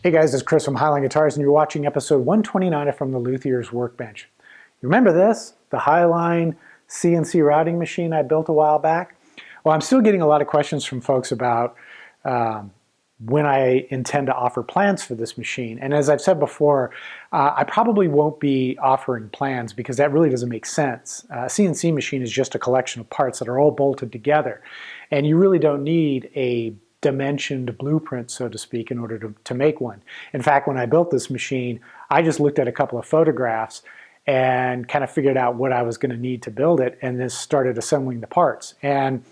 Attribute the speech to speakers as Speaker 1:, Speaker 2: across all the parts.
Speaker 1: Hey guys, it's Chris from Highline Guitars and you're watching episode 129 from the Luthier's Workbench. You remember this? The Highline CNC routing machine I built a while back? Well, I'm still getting a lot of questions from folks about when I intend to offer plans for this machine. And as I've said before, I probably won't be offering plans because that really doesn't make sense. A CNC machine is just a collection of parts that are all bolted together. And you really don't need a dimensioned blueprint, so to speak, in order to make one. In fact, when I built this machine, I just looked at a couple of photographs and kind of figured out what I was going to need to build it and then started assembling the parts. And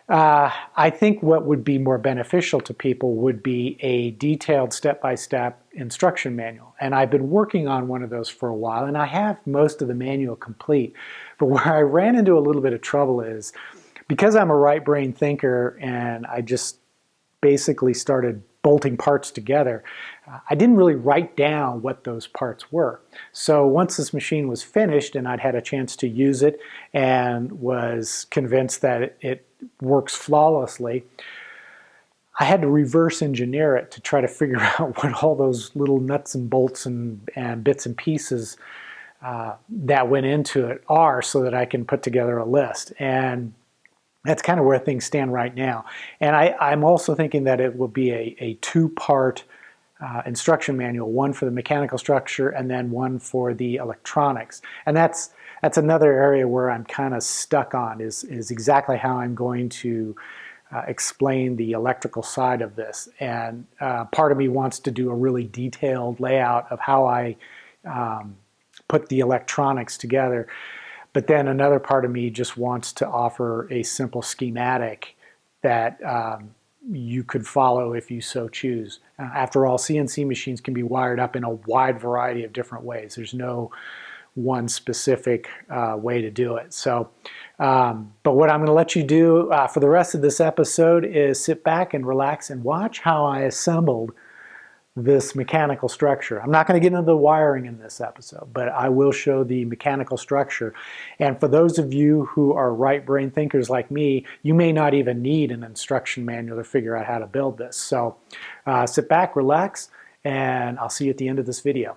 Speaker 1: I think what would be more beneficial to people would be a detailed step-by-step instruction manual. And I've been working on one of those for a while, and I have most of the manual complete. But where I ran into a little bit of trouble is, because I'm a right-brain thinker and I just basically started bolting parts together, I didn't really write down what those parts were. So once this machine was finished and I'd had a chance to use it and was convinced that it works flawlessly, I had to reverse engineer it to try to figure out what all those little nuts and bolts and bits and pieces that went into it are, so that I can put together a list. And that's kind of where things stand right now. And I'm also thinking that it will be a two-part instruction manual, one for the mechanical structure and then one for the electronics. And that's another area where I'm kind of stuck on, is exactly how I'm going to explain the electrical side of this. And part of me wants to do a really detailed layout of how I put the electronics together. But then another part of me just wants to offer a simple schematic that you could follow if you so choose. After all, CNC machines can be wired up in a wide variety of different ways. There's no one specific way to do it. So, but what I'm going to let you do for the rest of this episode is sit back and relax and watch how I assembled this mechanical structure. I'm not going to get into the wiring in this episode, but I will show the mechanical structure. And for those of you who are right brain thinkers like me, you may not even need an instruction manual to figure out how to build this. So sit back, relax, and I'll see you at the end of this video.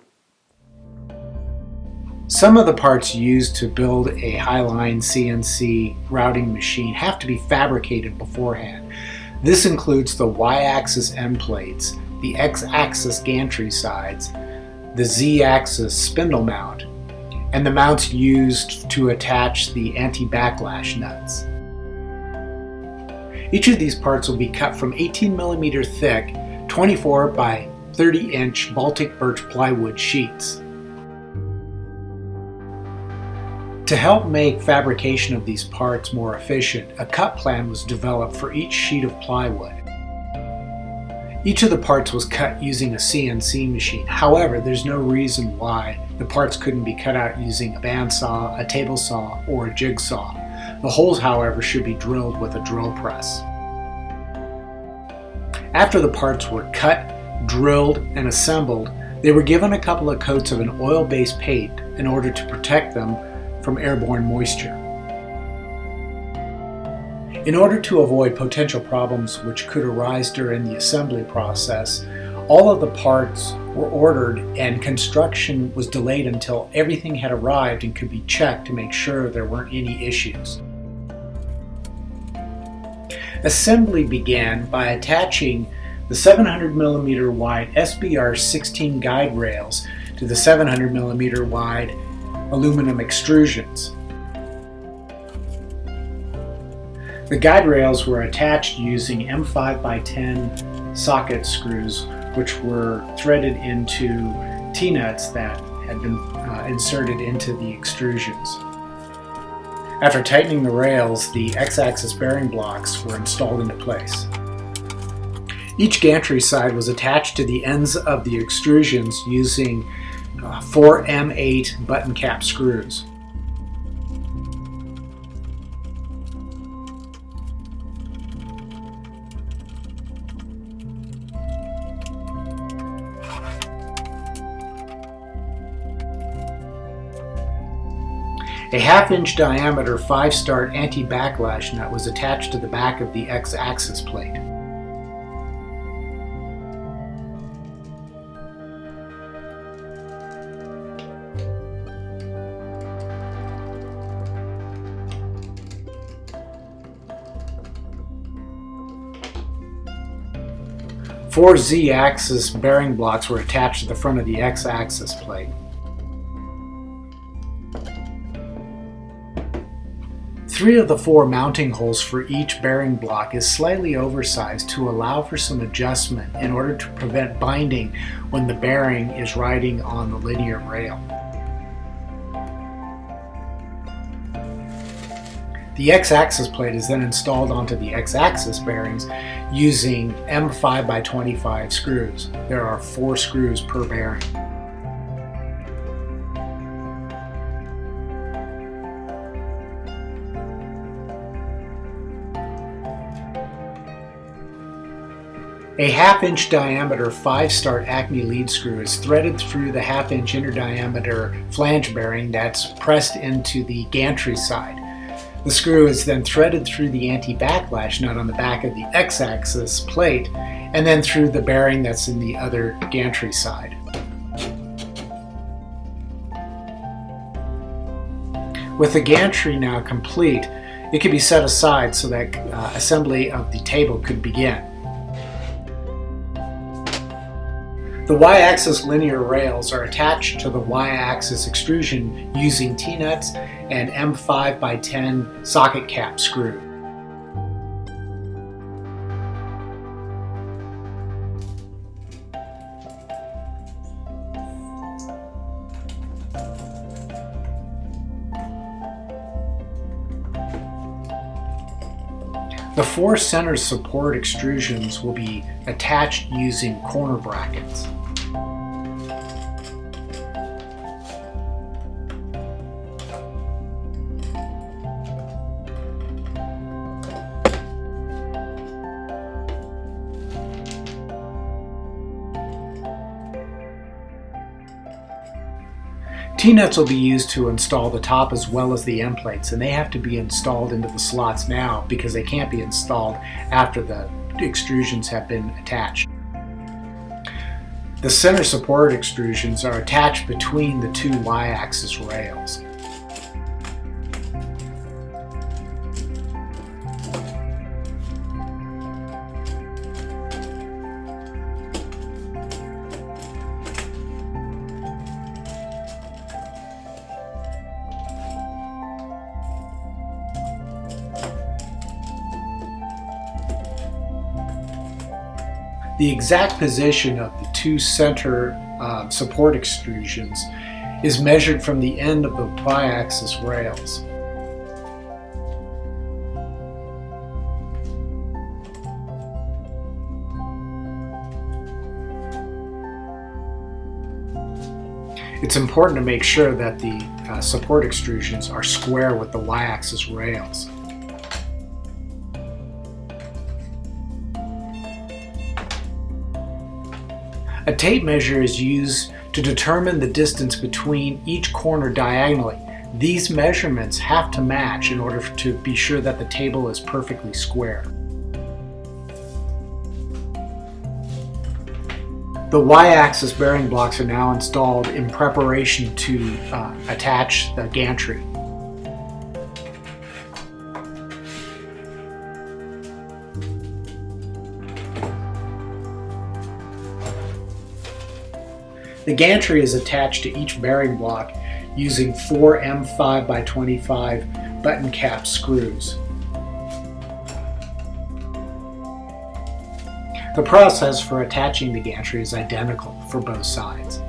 Speaker 1: Some of the parts used to build a Highline CNC routing machine have to be fabricated beforehand. This includes the Y-axis end plates, the X-axis gantry sides, the Z-axis spindle mount, and the mounts used to attach the anti-backlash nuts. Each of these parts will be cut from 18mm thick 24 by 30-inch Baltic birch plywood sheets. To help make fabrication of these parts more efficient, a cut plan was developed for each sheet of plywood. Each of the parts was cut using a CNC machine. However, there's no reason why the parts couldn't be cut out using a bandsaw, a table saw, or a jigsaw. The holes, however, should be drilled with a drill press. After the parts were cut, drilled, and assembled, they were given a couple of coats of an oil-based paint in order to protect them from airborne moisture. In order to avoid potential problems which could arise during the assembly process, all of the parts were ordered and construction was delayed until everything had arrived and could be checked to make sure there weren't any issues. Assembly began by attaching the 700mm wide SBR 16 guide rails to the 700mm wide aluminum extrusions. The guide rails were attached using M5x10 socket screws, which were threaded into T-nuts that had been inserted into the extrusions. After tightening the rails, the X-axis bearing blocks were installed into place. Each gantry side was attached to the ends of the extrusions using 4 M8 button cap screws. A half-inch diameter 5-start anti-backlash nut was attached to the back of the X-axis plate. 4 Z-axis bearing blocks were attached to the front of the X-axis plate. 3 of the 4 mounting holes for each bearing block is slightly oversized to allow for some adjustment in order to prevent binding when the bearing is riding on the linear rail. The X-axis plate is then installed onto the X-axis bearings using M5x25 screws. There are 4 screws per bearing. A 1/2 inch diameter 5-start Acme lead screw is threaded through the 1/2 inch inner diameter flange bearing that's pressed into the gantry side. The screw is then threaded through the anti-backlash nut on the back of the X-axis plate and then through the bearing that's in the other gantry side. With the gantry now complete, it can be set aside so that assembly of the table could begin. The Y-axis linear rails are attached to the Y-axis extrusion using T-nuts and M5x10 socket cap screw. The 4 center support extrusions will be attached using corner brackets. T-nuts will be used to install the top as well as the end plates, and they have to be installed into the slots now because they can't be installed after the extrusions have been attached. The center support extrusions are attached between the 2 Y-axis rails. The exact position of the 2 center support extrusions is measured from the end of the Y-axis rails. It's important to make sure that the support extrusions are square with the Y-axis rails. A tape measure is used to determine the distance between each corner diagonally. These measurements have to match in order to be sure that the table is perfectly square. The Y-axis bearing blocks are now installed in preparation to attach the gantry. The gantry is attached to each bearing block using 4 M5x25 button cap screws. The process for attaching the gantry is identical for both sides.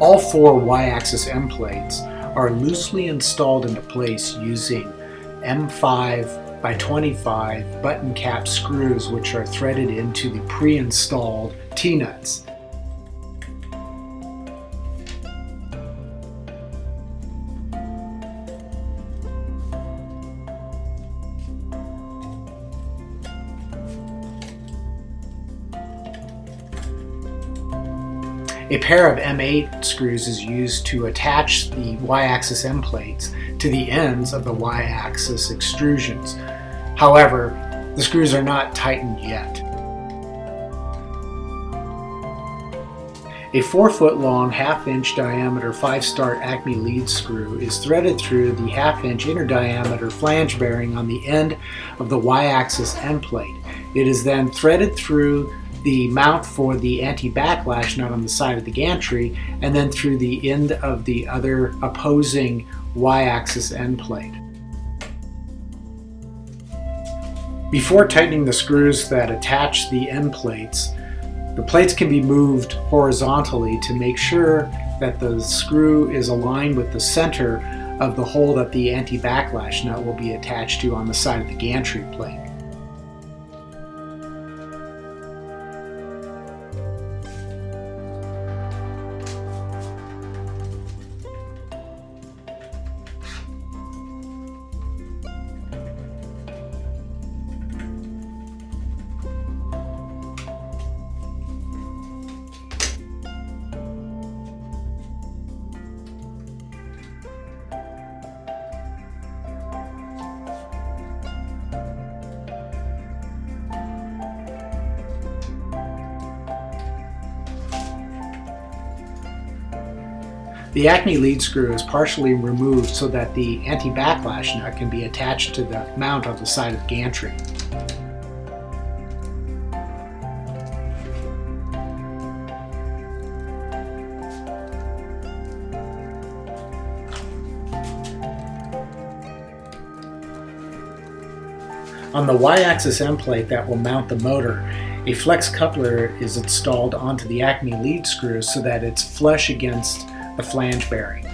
Speaker 1: All 4 Y-axis end plates are loosely installed into place using M5x25 button cap screws, which are threaded into the pre-installed T-nuts. A pair of M8 screws is used to attach the Y-axis end plates to the ends of the Y-axis extrusions. However, the screws are not tightened yet. A 4-foot long, 1/2 inch diameter 5-start Acme lead screw is threaded through the 1/2 inch inner diameter flange bearing on the end of the Y-axis end plate. It is then threaded through the mount for the anti-backlash nut on the side of the gantry, and then through the end of the other opposing Y-axis end plate. Before tightening the screws that attach the end plates, the plates can be moved horizontally to make sure that the screw is aligned with the center of the hole that the anti-backlash nut will be attached to on the side of the gantry plate. The Acme lead screw is partially removed so that the anti-backlash nut can be attached to the mount on the side of the gantry. On the Y-axis end plate that will mount the motor, a flex coupler is installed onto the Acme lead screw so that it's flush against the flange bearing.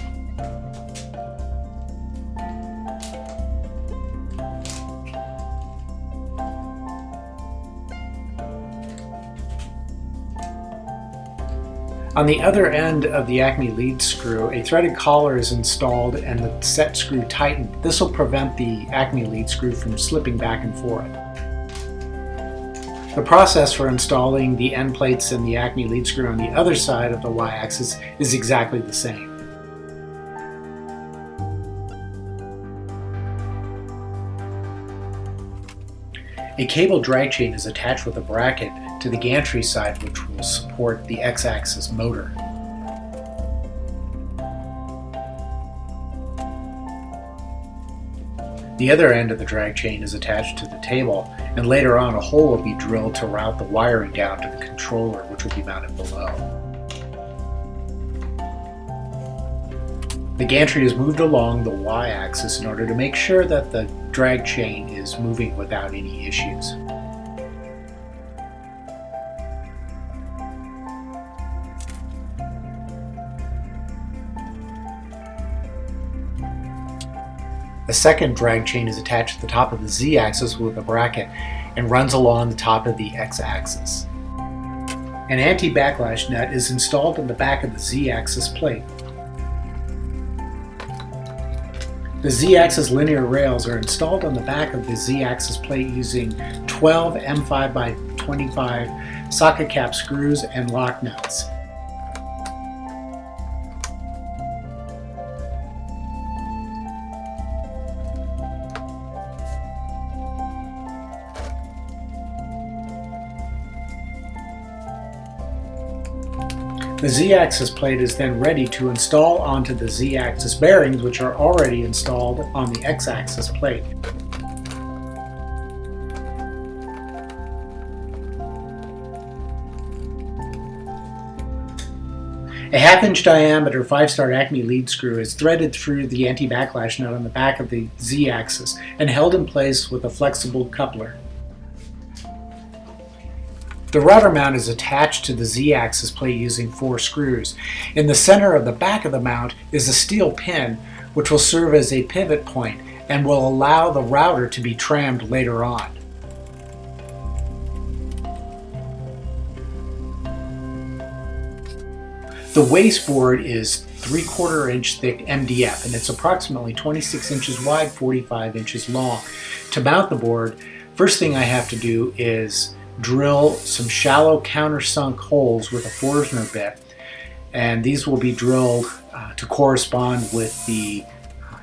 Speaker 1: On the other end of the Acme lead screw, a threaded collar is installed and the set screw tightened. This will prevent the Acme lead screw from slipping back and forth. The process for installing the end plates and the Acme lead screw on the other side of the Y-axis is exactly the same. A cable drag chain is attached with a bracket to the gantry side, which will support the X-axis motor. The other end of the drag chain is attached to the table, and later on a hole will be drilled to route the wiring down to the controller, which will be mounted below. The gantry is moved along the Y-axis in order to make sure that the drag chain is moving without any issues. A second drag chain is attached to the top of the Z-axis with a bracket and runs along the top of the X-axis. An anti-backlash nut is installed on the back of the Z-axis plate. The Z-axis linear rails are installed on the back of the Z-axis plate using 12 M5x25 socket cap screws and lock nuts. The Z-axis plate is then ready to install onto the Z-axis bearings, which are already installed on the X-axis plate. A 1/2 inch diameter 5-star Acme lead screw is threaded through the anti-backlash nut on the back of the Z-axis and held in place with a flexible coupler. The router mount is attached to the Z-axis plate using 4 screws. In the center of the back of the mount is a steel pin which will serve as a pivot point and will allow the router to be trammed later on. The waste board is 3/4 inch thick MDF and it's approximately 26 inches wide, 45 inches long. To mount the board, first thing I have to do is drill some shallow countersunk holes with a Forstner bit, and these will be drilled to correspond with the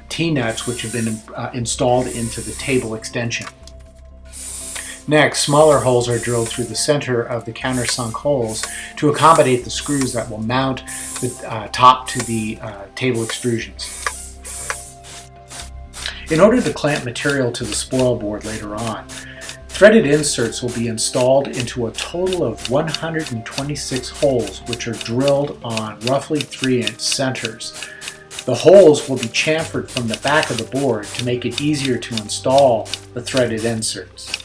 Speaker 1: T-nuts which have been installed into the table extension. Next, smaller holes are drilled through the center of the countersunk holes to accommodate the screws that will mount the top to the table extrusions. In order to clamp material to the spoil board later on, threaded inserts will be installed into a total of 126 holes, which are drilled on roughly 3-inch centers. The holes will be chamfered from the back of the board to make it easier to install the threaded inserts.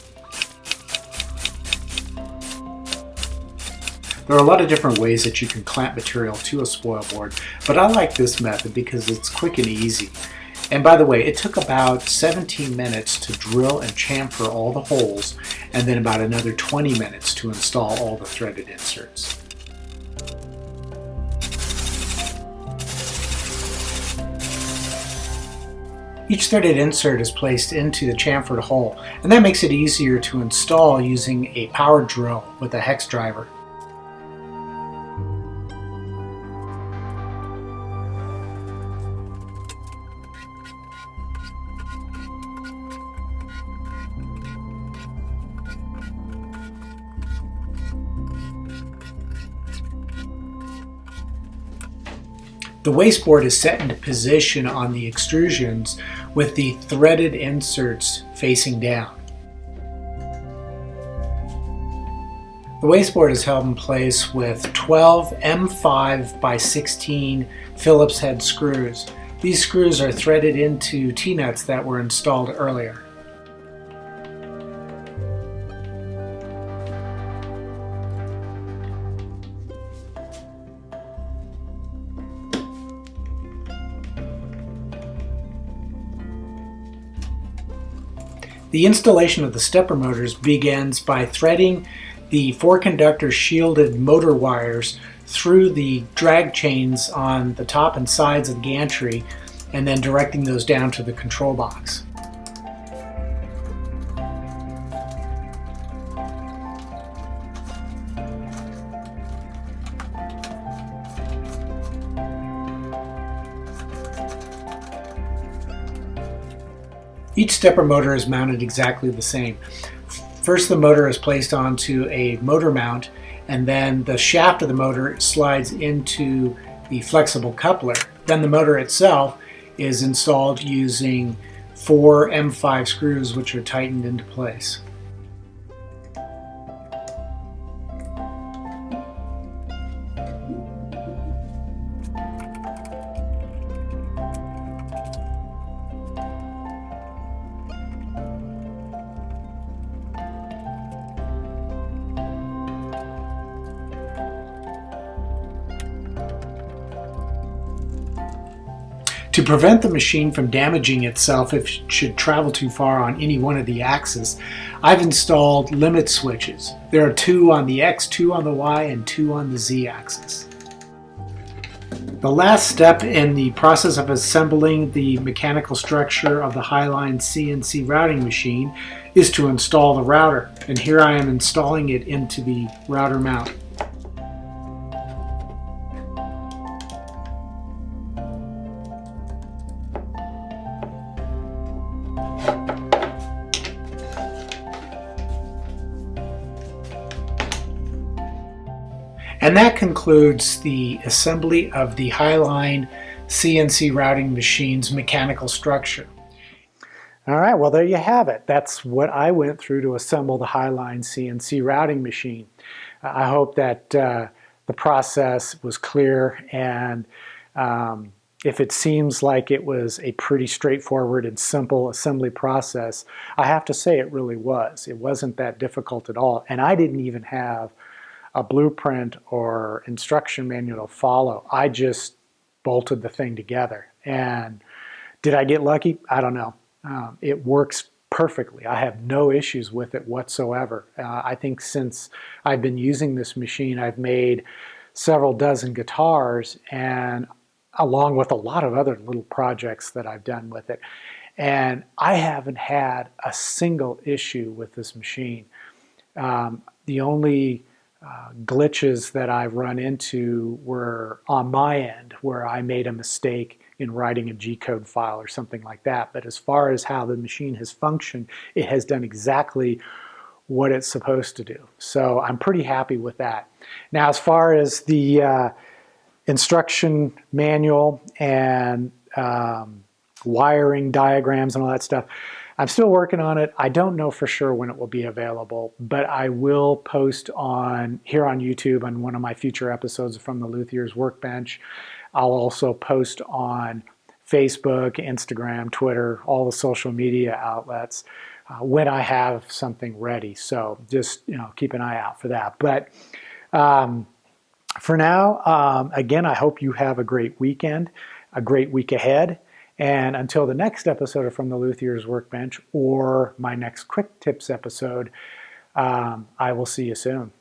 Speaker 1: There are a lot of different ways that you can clamp material to a spoil board, but I like this method because it's quick and easy. And by the way, it took about 17 minutes to drill and chamfer all the holes, and then about another 20 minutes to install all the threaded inserts. Each threaded insert is placed into the chamfered hole, and that makes it easier to install using a power drill with a hex driver. The wasteboard is set into position on the extrusions with the threaded inserts facing down. The wasteboard is held in place with 12 M5 by 16 Phillips head screws. These screws are threaded into T-nuts that were installed earlier. The installation of the stepper motors begins by threading the 4-conductor shielded motor wires through the drag chains on the top and sides of the gantry, and then directing those down to the control box. Each stepper motor is mounted exactly the same. First, the motor is placed onto a motor mount, and then the shaft of the motor slides into the flexible coupler. Then the motor itself is installed using 4 M5 screws, which are tightened into place. To prevent the machine from damaging itself if it should travel too far on any one of the axes, I've installed limit switches. There are 2 on the X, 2 on the Y, and 2 on the Z axis. The last step in the process of assembling the mechanical structure of the Highline CNC routing machine is to install the router, and here I am installing it into the router mount. And that concludes the assembly of the Highline CNC routing machine's mechanical structure. All right, well there you have it. That's what I went through to assemble the Highline CNC routing machine. I hope that the process was clear, and if it seems like it was a pretty straightforward and simple assembly process, I have to say it really was. It wasn't that difficult at all, and I didn't even have a blueprint or instruction manual to follow. I just bolted the thing together. And did I get lucky? I don't know. It works perfectly. I have no issues with it whatsoever. I think since I've been using this machine, I've made several dozen guitars, and along with a lot of other little projects that I've done with it. And I haven't had a single issue with this machine. The only glitches that I've run into were on my end, where I made a mistake in writing a G-code file or something like that. But as far as how the machine has functioned, it has done exactly what it's supposed to do. So I'm pretty happy with that. Now, as far as the instruction manual and wiring diagrams and all that stuff, I'm still working on it. I don't know for sure when it will be available, but I will post here on YouTube on one of my future episodes from the Luthier's Workbench. I'll also post on Facebook, Instagram, Twitter, all the social media outlets when I have something ready. So just keep an eye out for that. But for now, again, I hope you have a great weekend, a great week ahead. And until the next episode of From the Luthier's Workbench or my next Quick Tips episode, I will see you soon.